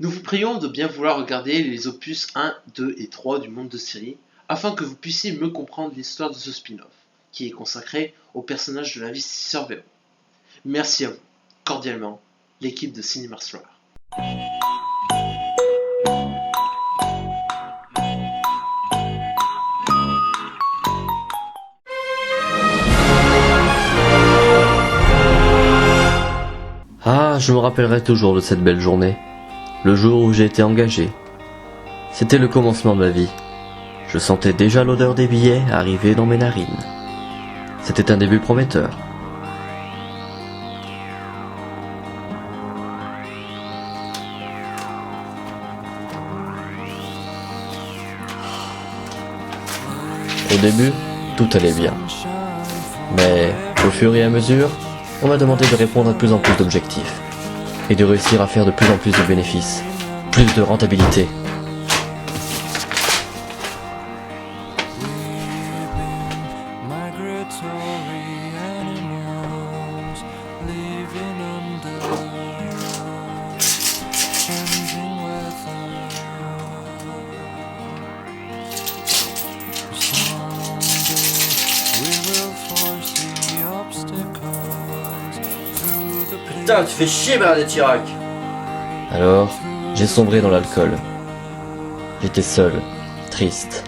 Nous vous prions de bien vouloir regarder les opus 1, 2 et 3 du monde de série, afin que vous puissiez mieux comprendre l'histoire de ce spin-off, qui est consacré au personnage de l'investisseur Véro. Merci à vous, cordialement, l'équipe de Cinéma Soir. Ah, je me rappellerai toujours de cette belle journée, le jour où j'ai été engagé. C'était le commencement de ma vie. Je sentais déjà l'odeur des billets arriver dans mes narines. C'était un début prometteur. Au début, tout allait bien. Mais au fur et à mesure, on m'a demandé de répondre à de plus en plus d'objectifs et de réussir à faire de plus en plus de bénéfices, plus de rentabilité. Putain, tu fais chier, Bernadette Chirac. Alors, j'ai sombré dans l'alcool. J'étais seul, triste.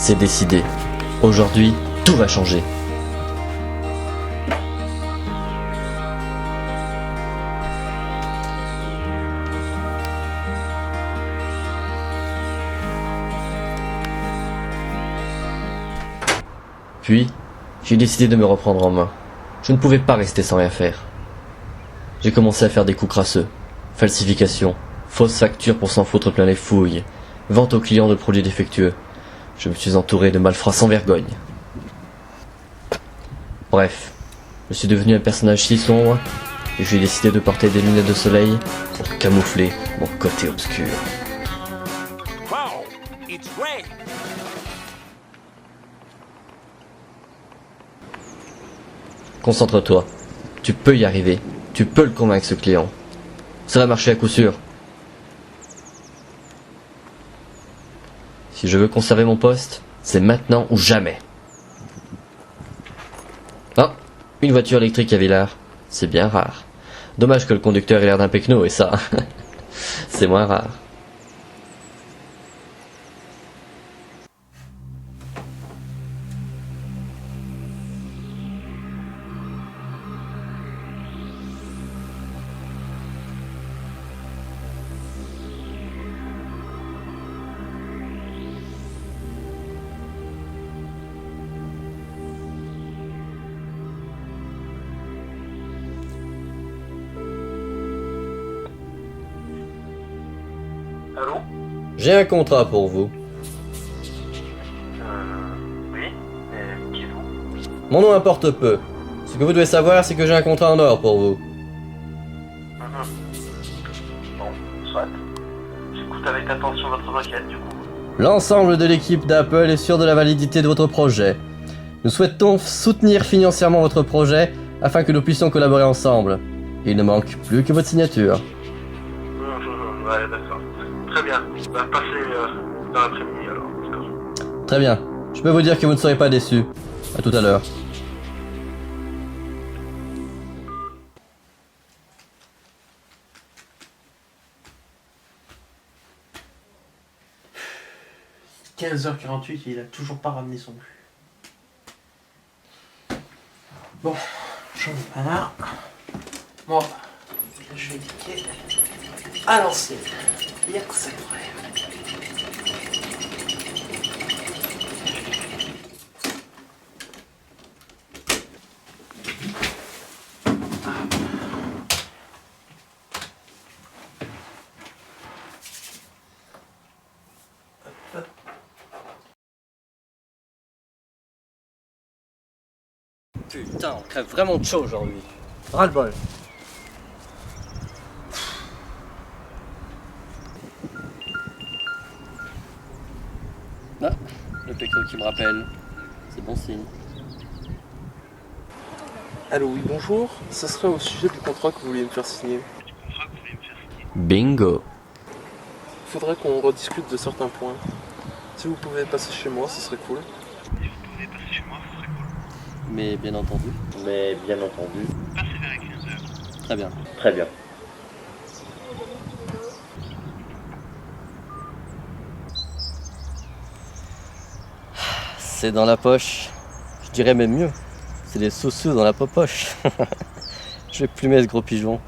C'est décidé. Aujourd'hui, tout va changer. Puis, j'ai décidé de me reprendre en main. Je ne pouvais pas rester sans rien faire. J'ai commencé à faire des coups crasseux. Falsification, fausses factures pour s'en foutre plein les fouilles, vente aux clients de produits défectueux. Je me suis entouré de malfrats sans vergogne. Bref, je suis devenu un personnage si sombre et j'ai décidé de porter des lunettes de soleil pour camoufler mon côté obscur. Wow, it's red. Concentre-toi, tu peux y arriver, tu peux le convaincre ce client. Ça va marcher à coup sûr. Si je veux conserver mon poste, c'est maintenant ou jamais. Ah, une voiture électrique à Villars, c'est bien rare. Dommage que le conducteur ait l'air d'un pecno et ça, c'est moins rare. Allô? J'ai un contrat pour vous. Oui, et qui êtes-vous? Mon nom importe peu. Ce que vous devez savoir, c'est que j'ai un contrat en or pour vous. Bon, soit. J'écoute avec attention votre requête, du coup. L'ensemble de l'équipe d'Apple est sûr de la validité de votre projet. Nous souhaitons soutenir financièrement votre projet afin que nous puissions collaborer ensemble. Il ne manque plus que votre signature. Ouais, d'accord. Très bien. Bah, passez dans l'après-midi, alors. D'accord. Très bien. Je peux vous dire que vous ne serez pas déçus. À tout à l'heure. « 15h48 et il a toujours pas ramené son but. Bon, j'en ai pas là. Moi, je vais cliquer à l'ancienne. Il y a que ça de vrai. Putain, on crève vraiment de chaud aujourd'hui. Ras-le-bol. Ah, le pécro qui me rappelle. C'est bon signe. Allô, oui, bonjour. Ça serait au sujet du contrat que vous vouliez me faire signer. Bingo. Il faudrait qu'on rediscute de certains points. Si vous pouvez passer chez moi, ce serait cool. Mais bien entendu. Passez vers 15h. Très bien. Très bien. C'est dans la poche. Je dirais même mieux. C'est des sous-sous dans la poche. Je vais plumer ce gros pigeon.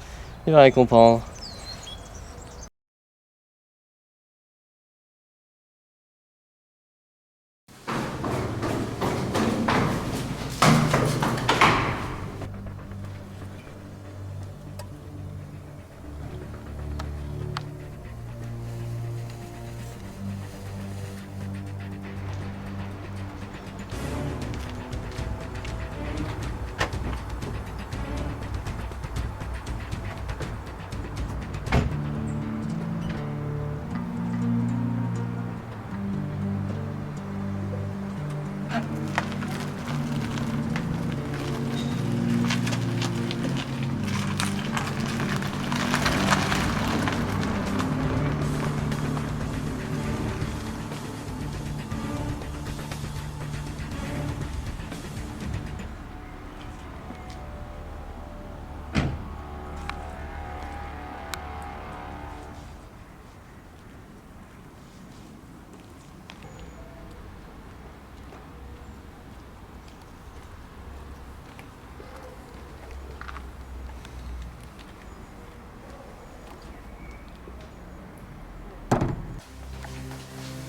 Il va rien comprendre.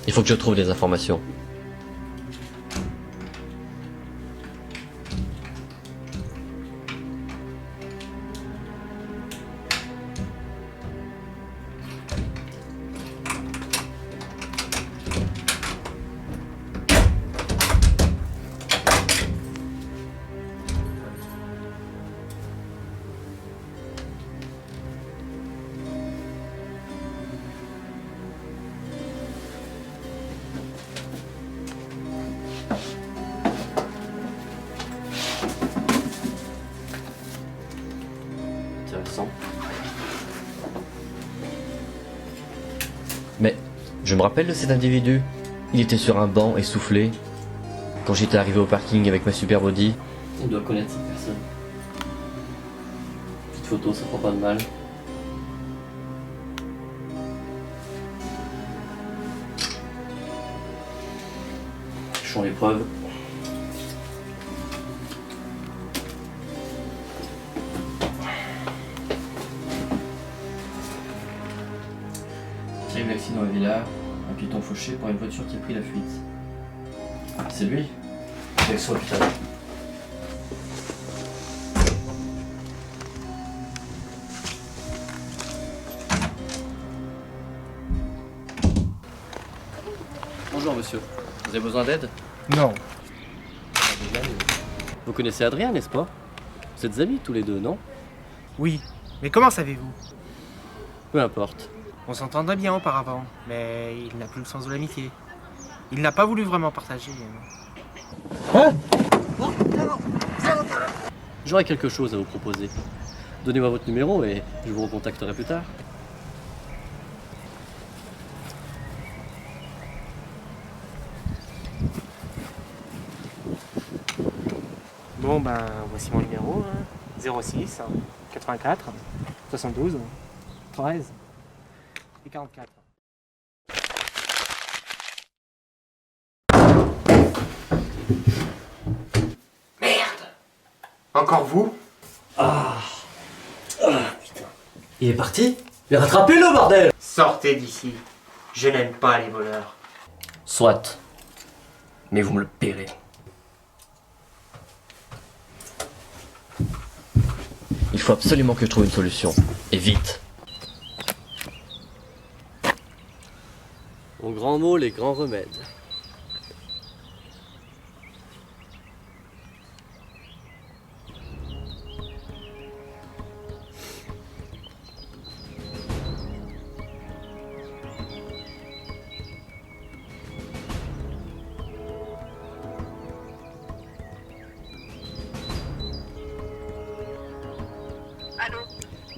Il faut que je trouve des informations. Intéressant. Mais je me rappelle de cet individu. Il était sur un banc essoufflé quand j'étais arrivé au parking avec ma super body. On doit connaître cette personne. Petite photo, ça prend pas de mal. Fichons les preuves. Thierry l'accident à Villars, un piéton fauché par une voiture qui a pris la fuite. C'est lui. Avec son hôpital. Bonjour monsieur, vous avez besoin d'aide? Non. Vous connaissez Adrien, n'est-ce pas? Vous êtes amis tous les deux, non? Oui. Mais comment savez-vous? Peu importe. On s'entendait bien auparavant, mais il n'a plus le sens de l'amitié. Il n'a pas voulu vraiment partager. J'aurais quelque chose à vous proposer. Donnez-moi votre numéro et je vous recontacterai plus tard. Bon, ben, voici mon numéro. 06 84 72 13 et 44. Encore vous? Il est parti? Mais rattrapez-le, bordel! Sortez d'ici. Je n'aime pas les voleurs. Soit. Mais vous me le paierez. Il faut absolument que je trouve une solution. Et vite. Au grand mot, les grands remèdes.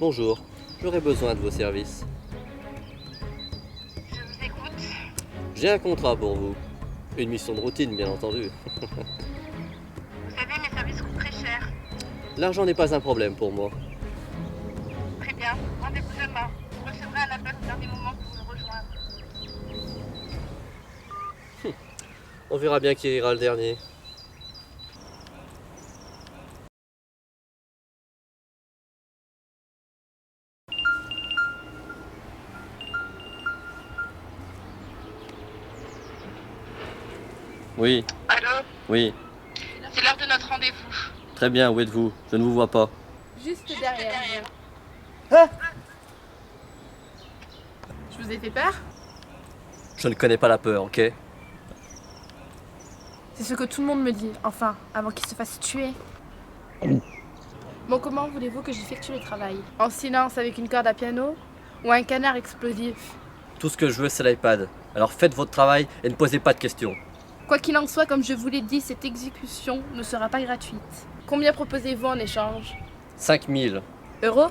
Bonjour, j'aurais besoin de vos services. Je vous écoute. J'ai un contrat pour vous. Une mission de routine, bien entendu. Vous savez, mes services coûtent très cher. L'argent n'est pas un problème pour moi. Très bien. Rendez-vous demain. Vous recevrez un appel au dernier moment pour nous rejoindre. On verra bien qui ira le dernier. Oui, Allô? oui. C'est l'heure de notre rendez-vous. Très bien, où êtes-vous? Je ne vous vois pas. Juste derrière. Je vous ai fait peur? Je ne connais pas la peur, ok? C'est ce que tout le monde me dit, enfin, avant qu'il se fasse tuer. Bon, comment voulez-vous que j'effectue le travail? En silence avec une corde à piano ou un canard explosif? Tout ce que je veux, c'est l'iPad. Alors faites votre travail et ne posez pas de questions. Quoi qu'il en soit, comme je vous l'ai dit, cette exécution ne sera pas gratuite. Combien proposez-vous en échange? 5000. Euros?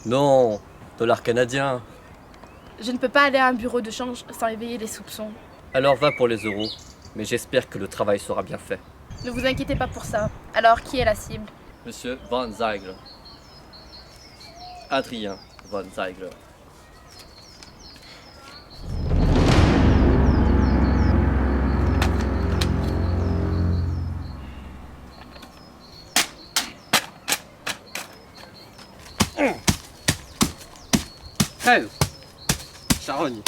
Non, dollars canadiens. Je ne peux pas aller à un bureau de change sans éveiller les soupçons. Alors va pour les euros. Mais j'espère que le travail sera bien fait. Ne vous inquiétez pas pour ça. Alors, qui est la cible? Monsieur Van Ziegler. Adrien Van Ziegler. Crève! Charogne!